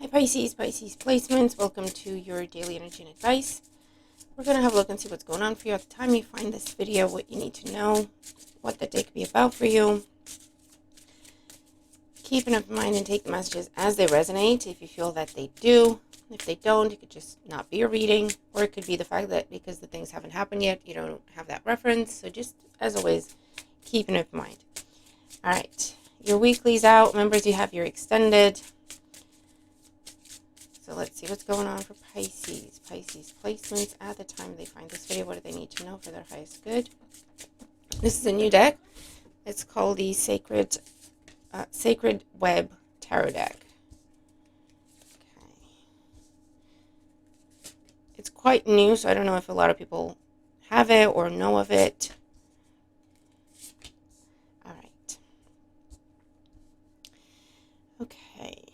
Hi Pisces, Pisces placements. Welcome to your daily energy and advice. We're going to have a look and see what's going on for you at the time you find this video, what you need to know, what the day could be about for you. Keep an open mind and take the messages as they resonate if you feel that they do. If they don't, it could just not be a reading, or it could be the fact that because the things haven't happened yet, you don't have that reference. So just, as always, keep an open mind. All right, your weekly's out. Remember, you have your extended. So let's see what's going on for Pisces. Pisces placements at the time they find this video. What do they need to know for their highest good? This is a new deck. It's called the Sacred Web Tarot deck. Okay. It's quite new, so I don't know if a lot of people have it or know of it. All right. Okay.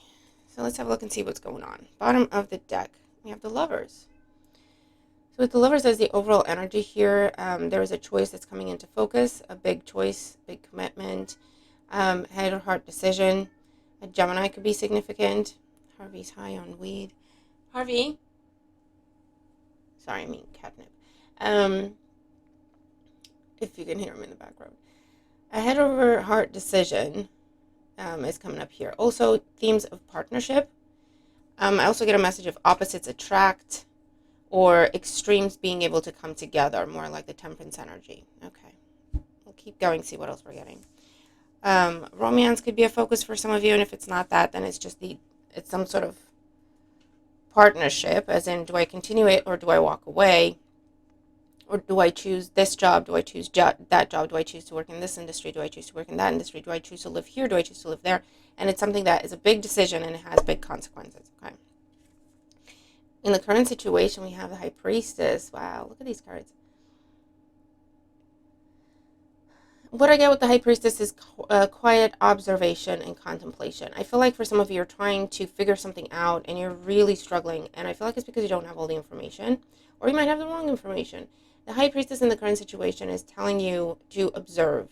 So let's have a look and see what's going on. Bottom of the deck, we have the Lovers. So with the Lovers as the overall energy here, there is a choice that's coming into focus, a big choice, big commitment, head or heart decision. A Gemini could be significant. Harvey's high on weed. Harvey? Sorry, I mean catnip. If you can hear him in the background. A head over heart decision is coming up here. Also, themes of partnership. I also get a message of opposites attract or extremes being able to come together, more like the Temperance energy. Okay, we'll keep going, see what else we're getting. Romance could be a focus for some of you, and if it's not that, then it's just it's some sort of partnership, as in, do I continue it or do I walk away? Or do I choose this job? Do I choose that job? Do I choose to work in this industry? Do I choose to work in that industry? Do I choose to live here? Do I choose to live there? And it's something that is a big decision and it has big consequences. Okay. In the current situation, we have the High Priestess. Wow, look at these cards. What I get with the High Priestess is quiet observation and contemplation. I feel like for some of you, you're trying to figure something out and you're really struggling. And I feel like it's because you don't have all the information, or you might have the wrong information. The High Priestess in the current situation is telling you to observe,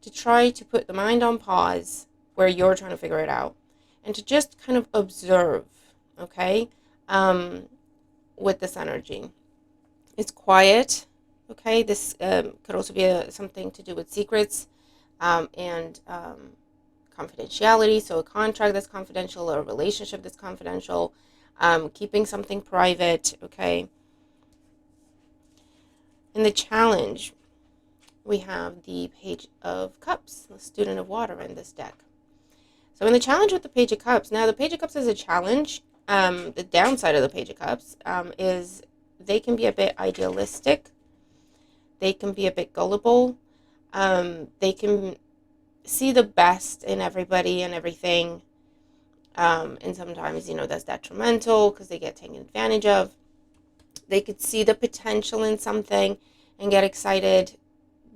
to try to put the mind on pause where you're trying to figure it out, and to just kind of observe, okay, with this energy. It's quiet, okay? This could also be something to do with secrets and confidentiality, so a contract that's confidential or a relationship that's confidential, keeping something private, okay? In the challenge, we have the Page of Cups, the Student of Water in this deck. So in the challenge with the Page of Cups, now the Page of Cups is a challenge. The downside of the Page of Cups is they can be a bit idealistic. They can be a bit gullible. They can see the best in everybody and everything. And sometimes, that's detrimental because they get taken advantage of. They could see the potential in something and get excited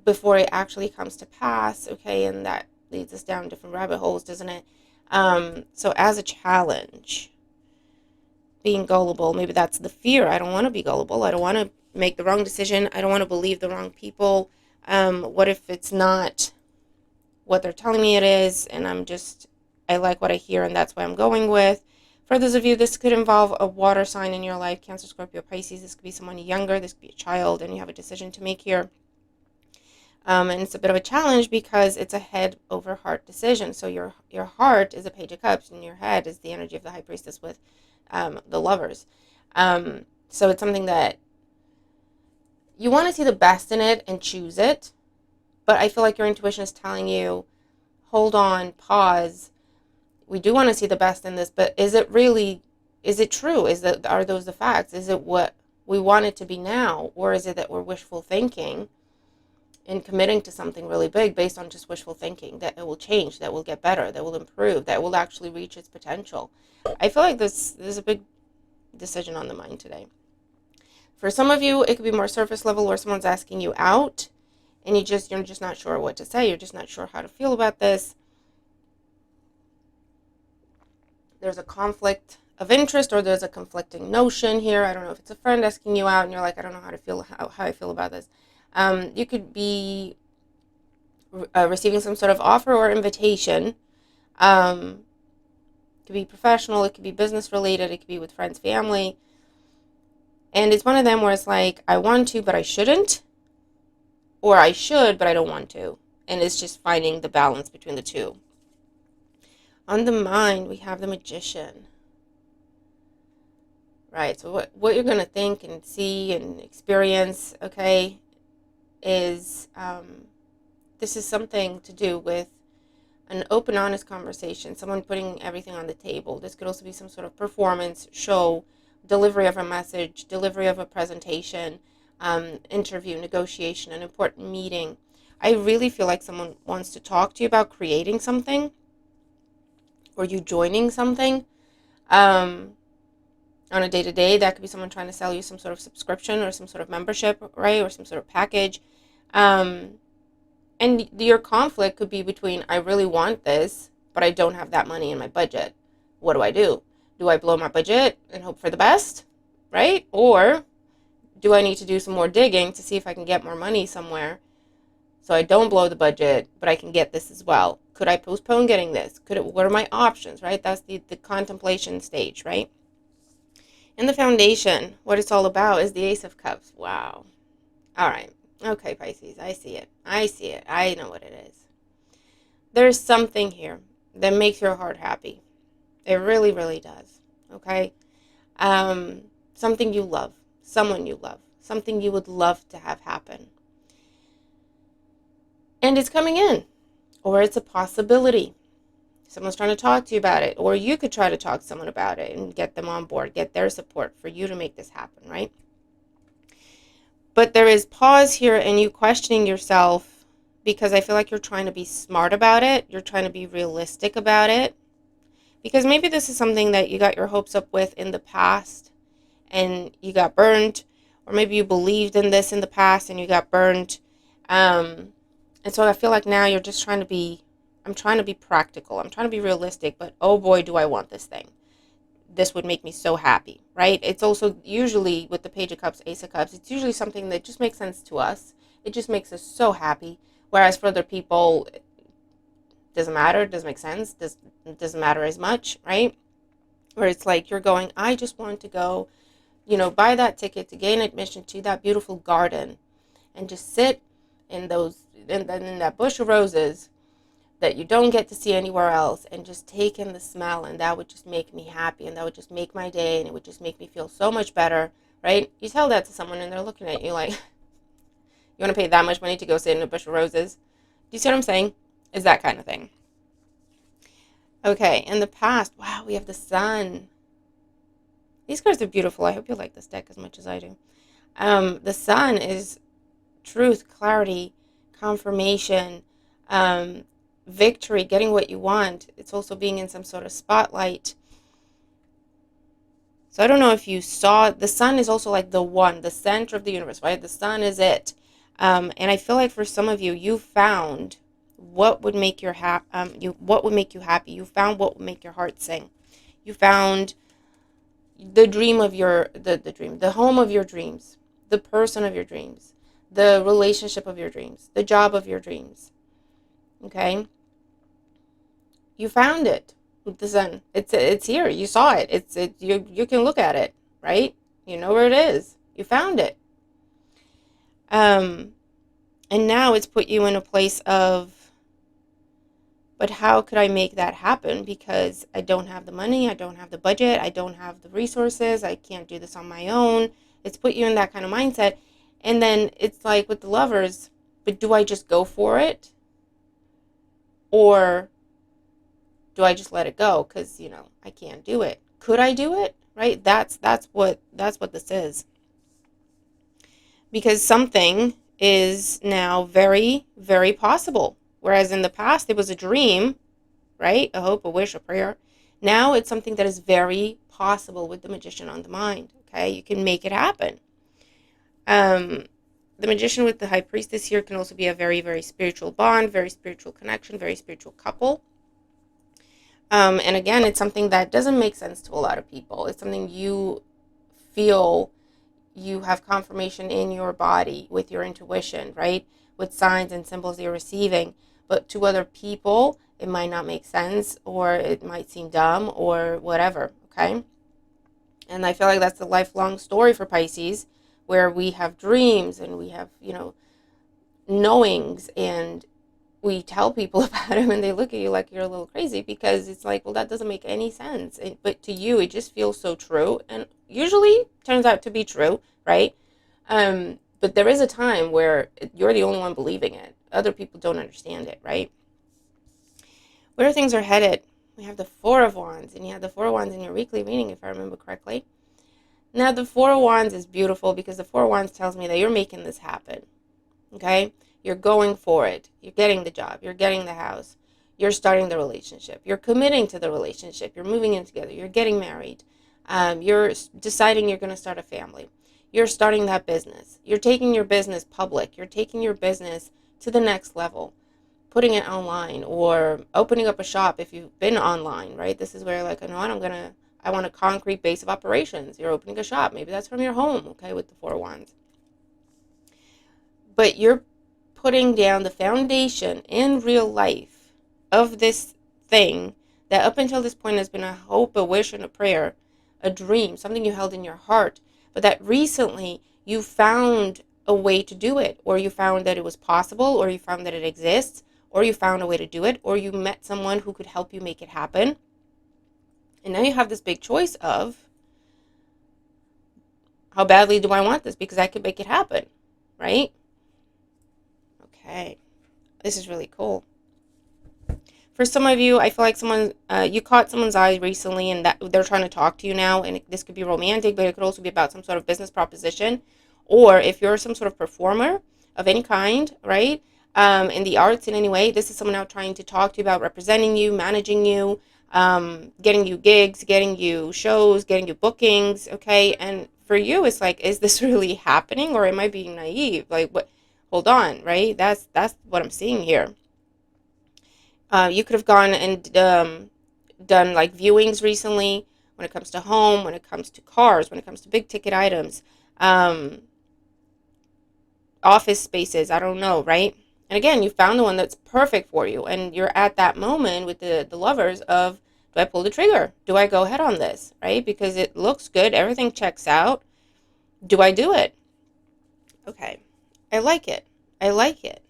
before it actually comes to pass, okay? And that leads us down different rabbit holes, doesn't it? So as a challenge, being gullible, maybe that's the fear. I don't want to be gullible. I don't want to make the wrong decision. I don't want to believe the wrong people. What if it's not what they're telling me it is, and I like what I hear, and that's what I'm going with. For those of you, this could involve a water sign in your life, Cancer, Scorpio, Pisces. This could be someone younger. This could be a child, and you have a decision to make here. And it's a bit of a challenge because it's a head over heart decision. So your heart is a Page of Cups, and your head is the energy of the High Priestess with the Lovers. So it's something that you want to see the best in it and choose it. But I feel like your intuition is telling you, hold on, pause. We do want to see the best in this, but is it true? Are those the facts? Is it what we want it to be now? Or is it that we're wishful thinking and committing to something really big based on just wishful thinking, that it will change, that will get better, that will improve, that will actually reach its potential? I feel like there's a big decision on the mind today. For some of you, it could be more surface level where someone's asking you out and you're just not sure what to say. You're just not sure how to feel about this. There's a conflict of interest, or there's a conflicting notion here. I don't know if it's a friend asking you out and you're like, I don't know how I feel about this. You could be receiving some sort of offer or invitation could be professional, it could be business related, it could be with friends, family. And it's one of them where it's like, I want to, but I shouldn't. Or I should, but I don't want to. And it's just finding the balance between the two. On the mind, we have the Magician. Right, so what you're going to think and see and experience, okay, is this is something to do with an open, honest conversation, someone putting everything on the table. This could also be some sort of performance, show, delivery of a message, delivery of a presentation, interview, negotiation, an important meeting. I really feel like someone wants to talk to you about creating something or you joining something on a day-to-day. That could be someone trying to sell you some sort of subscription or some sort of membership, right, or some sort of package. And your conflict could be between, I really want this, but I don't have that money in my budget. What do? Do I blow my budget and hope for the best, right? Or do I need to do some more digging to see if I can get more money somewhere so I don't blow the budget, but I can get this as well? Could I postpone getting this? What are my options, right? That's the contemplation stage, right? And the foundation, what it's all about is the Ace of Cups. Wow. All right. Okay, Pisces, I see it. I know what it is. There's something here that makes your heart happy. It really, really does. Okay? Something you love. Someone you love. Something you would love to have happen. And it's coming in. Or it's a possibility. Someone's trying to talk to you about it. Or you could try to talk to someone about it and get them on board. Get their support for you to make this happen, right? But there is pause here and you questioning yourself because I feel like you're trying to be smart about it. You're trying to be realistic about it. Because maybe this is something that you got your hopes up with in the past and you got burned. Or maybe you believed in this in the past and you got burned. And so I feel like now you're just trying to be, I'm trying to be practical. I'm trying to be realistic. But oh boy, do I want this thing. This would make me so happy, right? It's also usually with the Page of Cups, Ace of Cups, it's usually something that just makes sense to us. It just makes us so happy. Whereas for other people, it doesn't matter, it doesn't make sense, it doesn't matter as much, right? Where it's like you're going, I just want to go, buy that ticket to gain admission to that beautiful garden and just sit in that bush of roses that you don't get to see anywhere else and just take in the smell, and that would just make me happy and that would just make my day and it would just make me feel so much better, right? You tell that to someone and they're looking at you like, you want to pay that much money to go sit in a bush of roses? Do you see what I'm saying? It's that kind of thing. Okay, in the past, wow, we have the Sun. These cards are beautiful. I hope you like this deck as much as I do. The Sun is truth, clarity, confirmation, victory, getting what you want. It's also being in some sort of spotlight. So I don't know if you saw, the Sun is also like the one, the center of the universe, right? The Sun is it. And I feel like for some of you, you found what would make your what would make you happy. You found what would make your heart sing. You found the dream of the home of your dreams, the person of your dreams, the relationship of your dreams, the job of your dreams. Okay? You found it with the Sun. It's here. You saw it. You can look at it, right? You know where it is. You found it. And now it's put you in a place of, but how could I make that happen? Because I don't have the money, I don't have the budget, I don't have the resources, I can't do this on my own. It's put you in that kind of mindset. And then it's like with the Lovers, but do I just go for it? Or do I just let it go? Because, I can't do it. Could I do it? Right? That's what this is. Because something is now very, very possible. Whereas in the past, it was a dream, right? A hope, a wish, a prayer. Now it's something that is very possible with the Magician on the mind, okay? You can make it happen. The Magician with the High Priestess here can also be a very, very spiritual bond, very spiritual connection, very spiritual couple. And again, it's something that doesn't make sense to a lot of people. It's something you feel you have confirmation in your body with your intuition, right? With signs and symbols you're receiving. But to other people, It might not make sense, or it might seem dumb, or whatever, okay? And I feel like that's the lifelong story for Pisces, where we have dreams and we have, knowings, and we tell people about them and they look at you like you're a little crazy, because it's like, well, that doesn't make any sense. But to you, it just feels so true, and usually turns out to be true, right? But there is a time where you're the only one believing it. Other people don't understand it, right? Where things are headed, we have the Four of Wands, and you have the Four of Wands in your weekly reading, if I remember correctly. Now, the Four of Wands is beautiful because the Four of Wands tells me that you're making this happen, okay? You're going for it. You're getting the job. You're getting the house. You're starting the relationship. You're committing to the relationship. You're moving in together. You're getting married. You're deciding you're going to start a family. You're starting that business. You're taking your business public. You're taking your business to the next level, putting it online, or opening up a shop if you've been online, right? This is where, like, I want a concrete base of operations. You're opening a shop. Maybe that's from your home, okay, with the Four of Wands. But you're putting down the foundation in real life of this thing that up until this point has been a hope, a wish, and a prayer, a dream, something you held in your heart, but that recently you found a way to do it, or you found that it was possible, or you found that it exists, or you found a way to do it, or you met someone who could help you make it happen. And now you have this big choice of, how badly do I want this? Because I could make it happen, right? Okay, this is really cool. For some of you, I feel like you caught someone's eye recently, and that they're trying to talk to you now, and this could be romantic, but it could also be about some sort of business proposition, or if you're some sort of performer of any kind, right? In the arts in any way, this is someone now trying to talk to you about representing you, managing you, getting you gigs, getting you shows, getting you bookings, okay? And for you, it's like, is this really happening, or am I being naive? Like, what? Hold on, right? That's what I'm seeing here. You could have gone and done like viewings recently when it comes to home, when it comes to cars, when it comes to big ticket items, um, office spaces, I don't know, right? And again, you found the one that's perfect for you, and you're at that moment with the lovers of, do I pull the trigger? Do I go ahead on this, right? Because it looks good, everything checks out. Do I do it? Okay, I like it. I like it.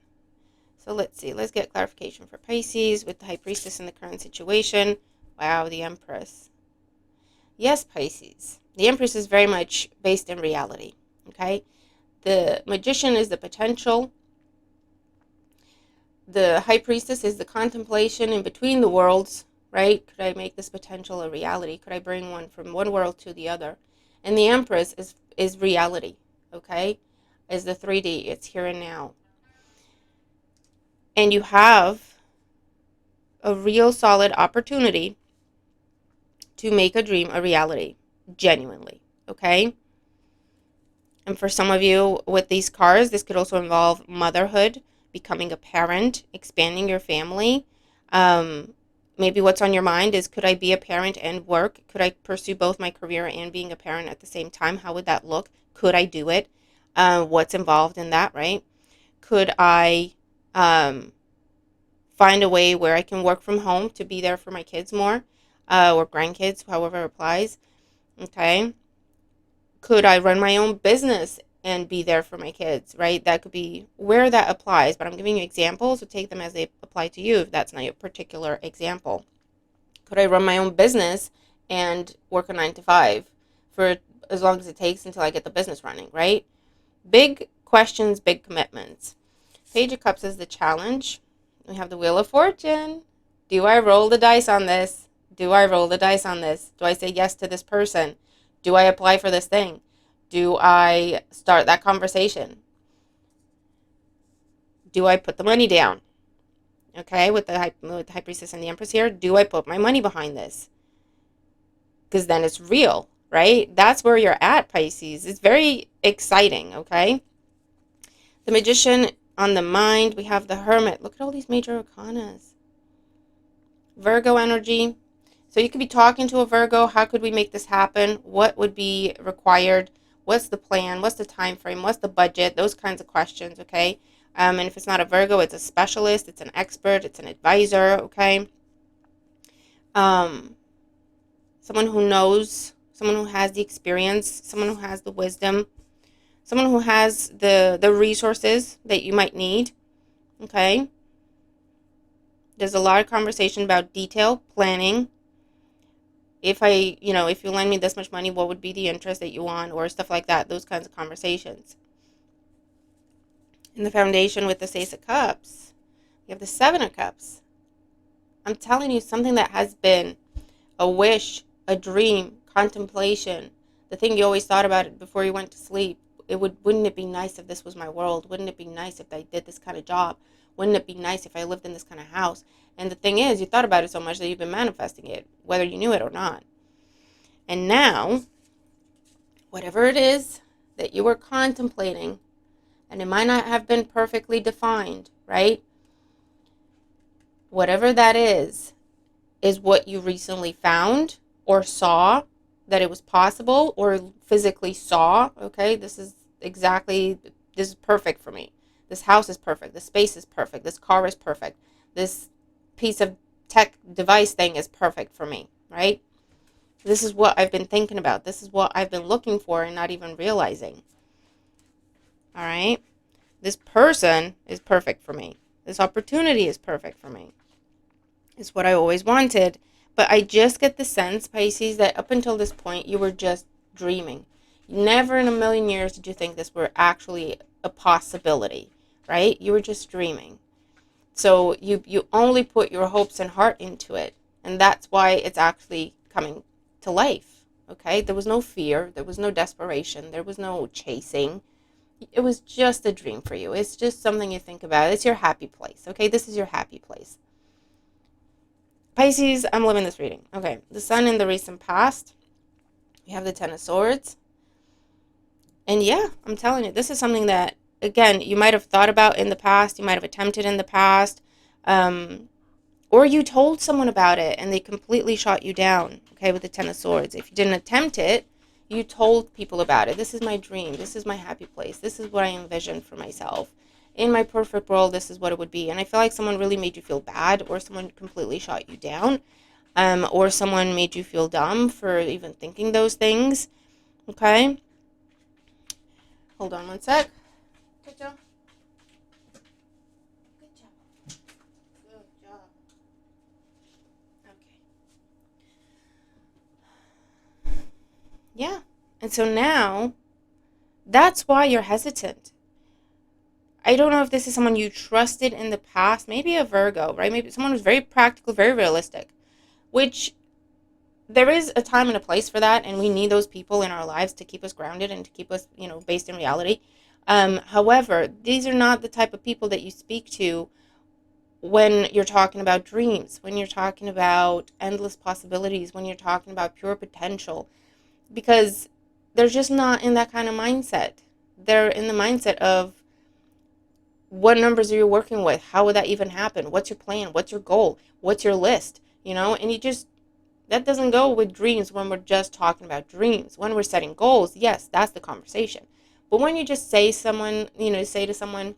So let's see. Let's get clarification for Pisces with the High Priestess in the current situation. Wow, the Empress. Yes, Pisces. The Empress is very much based in reality. Okay? The Magician is the potential. The High Priestess is the contemplation in between the worlds, right? Could I make this potential a reality? Could I bring one from one world to the other? And the Empress is reality, okay? Is the 3D. It's here and now. And you have a real solid opportunity to make a dream a reality, genuinely, okay? And for some of you with these cards, this could also involve motherhood, becoming a parent, expanding your family. Maybe what's on your mind is, could I be a parent and work? Could I pursue both my career and being a parent at the same time? How would that look? Could I do it? What's involved in that, right? Could I find a way where I can work from home to be there for my kids more, or grandkids, however it applies, okay? Could I run my own business and be there for my kids, right? That could be where that applies, but I'm giving you examples, so take them as they apply to you if that's not your particular example. Could I run my own business and work a 9 to 5 for as long as it takes until I get the business running, right? Big questions, big commitments. Page of Cups is the challenge. We have the Wheel of Fortune. Do I roll the dice on this? Do I roll the dice on this? Do I say yes to this person? Do I apply for this thing? Do I start that conversation? Do I put the money down? Okay, with the High Priestess and the Empress here, do I put my money behind this? Because then it's real, right? That's where you're at, Pisces. It's very exciting, okay? The Magician on the mind, we have the Hermit. Look at all these major arcanas. Virgo energy. So you could be talking to a Virgo. How could we make this happen? What would be required? What's the plan? What's the time frame? What's the budget? Those kinds of questions, okay? And if it's not a Virgo, it's a specialist, it's an expert, it's an advisor, okay? Um, Someone who knows, someone who has the experience, someone who has the wisdom, someone who has the resources that you might need, okay? There's a lot of conversation about detail, planning. If if you lend me this much money, what would be the interest that you want, or stuff like that, those kinds of conversations. In the foundation with the Ace of Cups, you have the Seven of Cups. I'm telling you, something that has been a wish, a dream, contemplation, the thing you always thought about it before you went to sleep. Wouldn't it be nice if this was my world? Wouldn't it be nice if I did this kind of job? Wouldn't it be nice if I lived in this kind of house? And the thing is, you thought about it so much that you've been manifesting it, whether you knew it or not. And now, whatever it is that you were contemplating, and it might not have been perfectly defined, right? Whatever that is what you recently found or saw that it was possible, or physically saw, okay? This is perfect for me. This house is perfect. This space is perfect. This car is perfect. This piece of tech device thing is perfect for me, right? This is what I've been thinking about. This is what I've been looking for and not even realizing. All right? This person is perfect for me. This opportunity is perfect for me. It's what I always wanted. But I just get the sense, Pisces, that up until this point, you were just dreaming. Never in a million years did you think this were actually a possibility, right? You were just dreaming. So you only put your hopes and heart into it. And that's why it's actually coming to life, okay? There was no fear. There was no desperation. There was no chasing. It was just a dream for you. It's just something you think about. It's your happy place, okay? This is your happy place. Pisces, I'm loving this reading. Okay, the sun in the recent past. You have the Ten of Swords. And yeah, I'm telling you, this is something that, again, you might have thought about in the past. You might have attempted in the past. Or you told someone about it and they completely shot you down, okay, with the Ten of Swords. If you didn't attempt it, you told people about it. This is my dream. This is my happy place. This is what I envisioned for myself. In my perfect world, this is what it would be. And I feel like someone really made you feel bad, or someone completely shot you down, or someone made you feel dumb for even thinking those things. Okay? Hold on one sec. Good job. Good job. Good job. Okay. Yeah. And so now, that's why you're hesitant. I don't know if this is someone you trusted in the past, maybe a Virgo, right? Maybe someone who's very practical, very realistic, which there is a time and a place for that, and we need those people in our lives to keep us grounded and to keep us, based in reality. However, these are not the type of people that you speak to when you're talking about dreams, when you're talking about endless possibilities, when you're talking about pure potential, because they're just not in that kind of mindset. They're in the mindset of, what numbers are you working with? How would that even happen? What's your plan? What's your goal? What's your list? And that doesn't go with dreams when we're just talking about dreams. When we're setting goals, yes, that's the conversation. But when you just say to someone,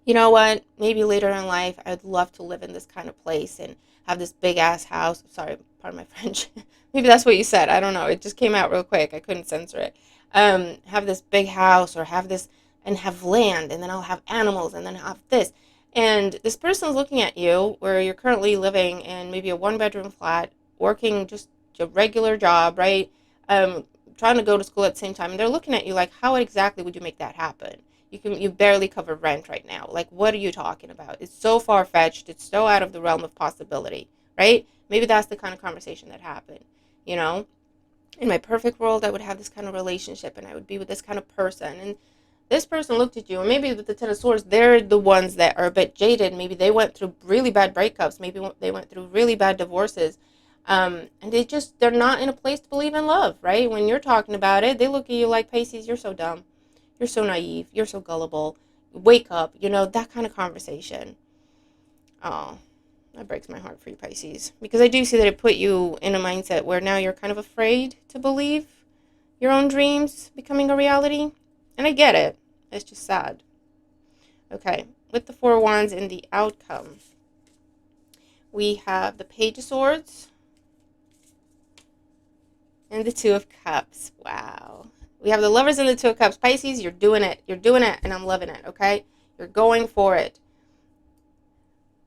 you know what, maybe later in life, I'd love to live in this kind of place and have this big ass house. Sorry, pardon my French. Maybe that's what you said. I don't know. It just came out real quick. I couldn't censor it. Have this big house, or have this, and have land, and then I'll have animals, and then I'll have this. And this person's looking at you where you're currently living in maybe a one-bedroom flat, working just a regular job, right? Trying to go to school at the same time. And they're looking at you like, how exactly would you make that happen? You barely cover rent right now. Like, what are you talking about? It's so far-fetched. It's so out of the realm of possibility, right? Maybe that's the kind of conversation that happened, In my perfect world, I would have this kind of relationship, and I would be with this kind of person. And this person looked at you, and maybe with the Ten of Swords, they're the ones that are a bit jaded. Maybe they went through really bad breakups. Maybe they went through really bad divorces. And they're not in a place to believe in love, right? When you're talking about it, they look at you like, Pisces, you're so dumb. You're so naive. You're so gullible. Wake up. That kind of conversation. Oh, that breaks my heart for you, Pisces. Because I do see that it put you in a mindset where now you're kind of afraid to believe your own dreams becoming a reality. And I get it. It's just sad. Okay, with the Four of Wands in the outcome, we have the Page of Swords and the Two of Cups. Wow. We have the Lovers and the Two of Cups. Pisces, you're doing it. You're doing it, and I'm loving it, okay? You're going for it.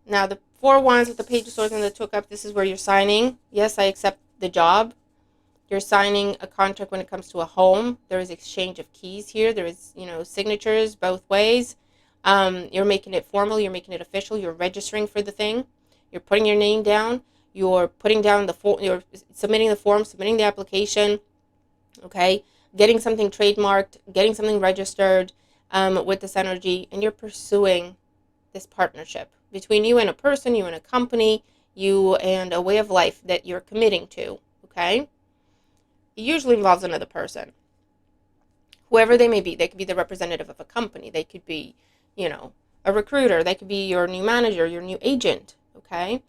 Now, the Four of Wands with the Page of Swords and the Two of Cups, this is where you're signing. Yes, I accept the job. You're signing a contract when it comes to a home. There is exchange of keys here. There is, signatures both ways. You're making it formal. You're making it official. You're registering for the thing. You're putting your name down. You're putting down the form. You're submitting the form, submitting the application. Okay, getting something trademarked, getting something registered with this energy, and you're pursuing this partnership between you and a person, you and a company, you and a way of life that you're committing to. Okay, it usually involves another person, whoever they may be. They could be the representative of a company. They could be, a recruiter. They could be your new manager, your new agent. Okay.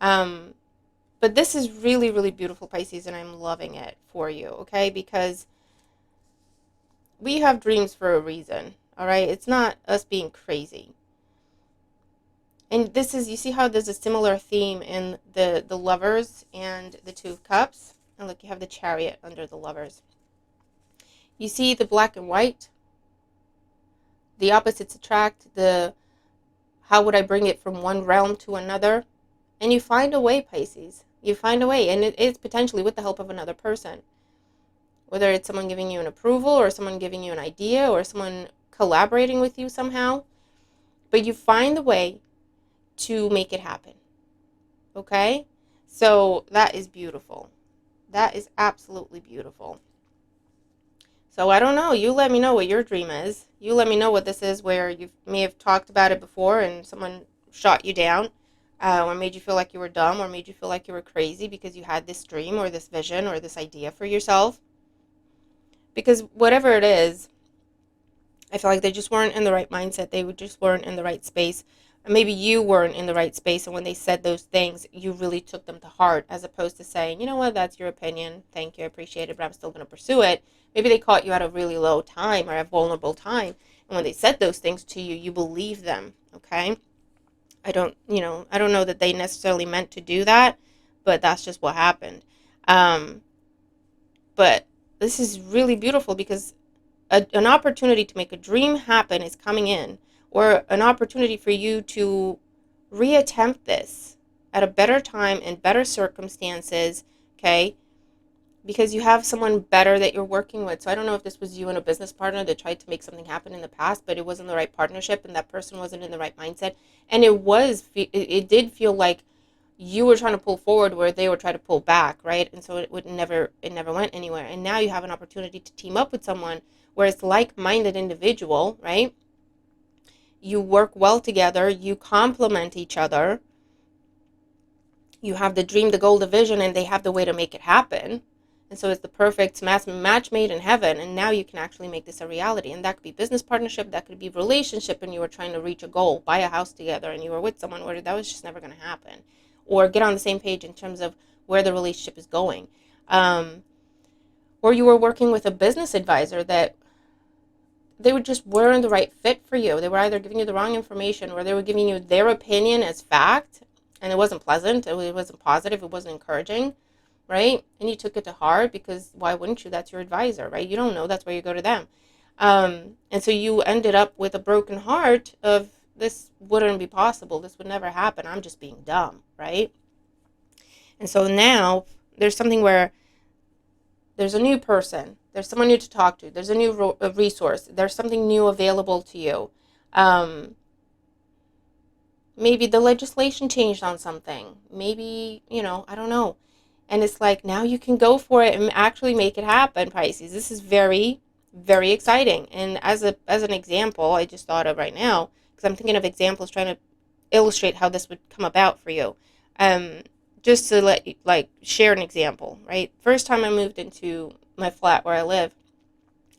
But this is really, really beautiful, Pisces, and I'm loving it for you, okay? Because we have dreams for a reason, all right? It's not us being crazy. And this is, you see how there's a similar theme in the Lovers and the Two of Cups? And look, you have the Chariot under the Lovers. You see the black and white? The opposites attract. How would I bring it from one realm to another? And you find a way, Pisces. You find a way, and it is potentially with the help of another person. Whether it's someone giving you an approval, or someone giving you an idea, or someone collaborating with you somehow. But you find the way to make it happen. Okay? So that is beautiful. That is absolutely beautiful. So I don't know. You let me know what your dream is. You let me know what this is where you may have talked about it before and someone shot you down. Or made you feel like you were dumb, or made you feel like you were crazy because you had this dream or this vision or this idea for yourself. Because whatever it is, I feel like they just weren't in the right mindset. They just weren't in the right space. And maybe you weren't in the right space, and when they said those things, you really took them to heart, as opposed to saying, you know what, that's your opinion. Thank you, I appreciate it, but I'm still going to pursue it. Maybe they caught you at a really low time or a vulnerable time. And when they said those things to you, you believed them, okay? I don't know that they necessarily meant to do that, but that's just what happened. But this is really beautiful because an opportunity to make a dream happen is coming in, or an opportunity for you to reattempt this at a better time and better circumstances, okay? Because you have someone better that you're working with. So I don't know if this was you and a business partner that tried to make something happen in the past, but it wasn't the right partnership and that person wasn't in the right mindset. And it did feel like you were trying to pull forward where they were trying to pull back, right? And so it never went anywhere. And now you have an opportunity to team up with someone where it's like-minded individual, right? You work well together, you complement each other. You have the dream, the goal, the vision, and they have the way to make it happen. And so it's the perfect match made in heaven, and now you can actually make this a reality. And that could be business partnership, that could be relationship, and you were trying to reach a goal, buy a house together, and you were with someone where that was just never going to happen. Or get on the same page in terms of where the relationship is going. Or you were working with a business advisor that they just weren't the right fit for you. They were either giving you the wrong information, or they were giving you their opinion as fact, and it wasn't pleasant, it wasn't positive, it wasn't encouraging, right? And you took it to heart because why wouldn't you? That's your advisor, right? You don't know. That's why you go to them. And so you ended up with a broken heart of, this wouldn't be possible. This would never happen. I'm just being dumb, right? And so now there's something where there's a new person. There's someone new to talk to. There's a new resource. There's something new available to you. Maybe the legislation changed on something. Maybe, I don't know. And it's like, now you can go for it and actually make it happen, Pisces. This is very, very exciting. And as an example, I just thought of right now, because I'm thinking of examples trying to illustrate how this would come about for you. Just to share an example, right? First time I moved into my flat where I live,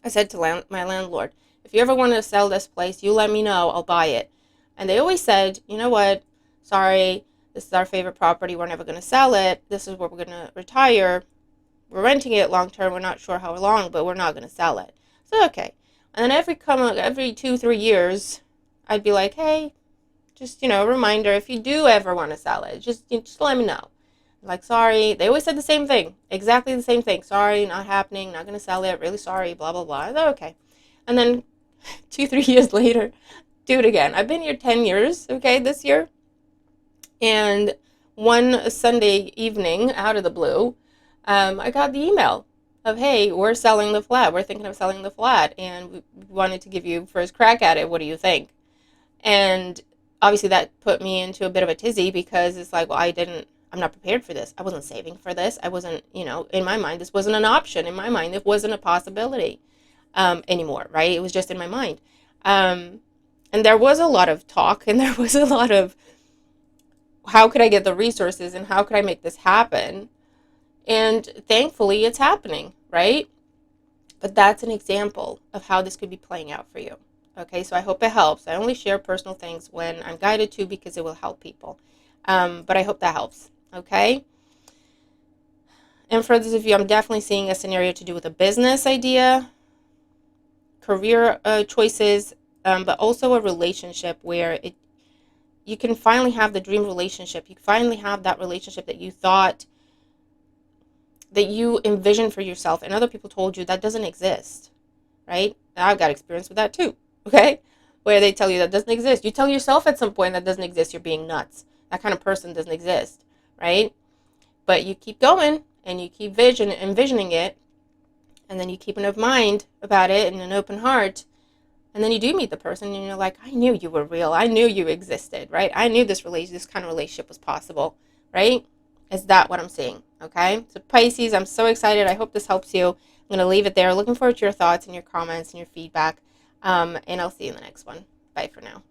I said to my landlord, if you ever want to sell this place, you let me know, I'll buy it. And they always said, you know what, sorry, this is our favorite property, we're never going to sell it, this is where we're going to retire, we're renting it long term, we're not sure how long, but we're not going to sell it. So, okay. And then every 2-3 years, I'd be like, hey, just, a reminder, if you do ever want to sell it, just let me know. Like, sorry. They always said the same thing, exactly the same thing. Sorry, not happening, not going to sell it, really sorry, blah, blah, blah. I thought, okay. And then 2, 3 years later, do it again. I've been here 10 years, okay, this year. And one Sunday evening, out of the blue, I got the email of, hey, we're selling the flat. We're thinking of selling the flat, and we wanted to give you first crack at it. What do you think? And obviously that put me into a bit of a tizzy, because it's like, well, I'm not prepared for this. I wasn't saving for this. I wasn't, in my mind, this wasn't an option. In my mind, it wasn't a possibility anymore, right? It was just in my mind. And there was a lot of talk, and there was a lot of, how could I get the resources, and how could I make this happen? And thankfully it's happening, right? But that's an example of how this could be playing out for you. Okay, so I hope it helps. I only share personal things when I'm guided to, because it will help people. But I hope that helps. Okay. And for those of you, I'm definitely seeing a scenario to do with a business idea, career choices, but also a relationship where you can finally have the dream relationship. You finally have that relationship that you thought, that you envisioned for yourself, and other people told you that doesn't exist, right? I've got experience with that too, okay? Where they tell you that doesn't exist. You tell yourself at some point that doesn't exist, you're being nuts. That kind of person doesn't exist, right? But you keep going, and you keep envisioning it, and then you keep an open mind about it and an open heart, and then you do meet the person, and you're like, I knew you were real. I knew you existed, right? I knew this kind of relationship was possible, right? Is that what I'm seeing? Okay. So Pisces, I'm so excited. I hope this helps you. I'm going to leave it there. Looking forward to your thoughts and your comments and your feedback. And I'll see you in the next one. Bye for now.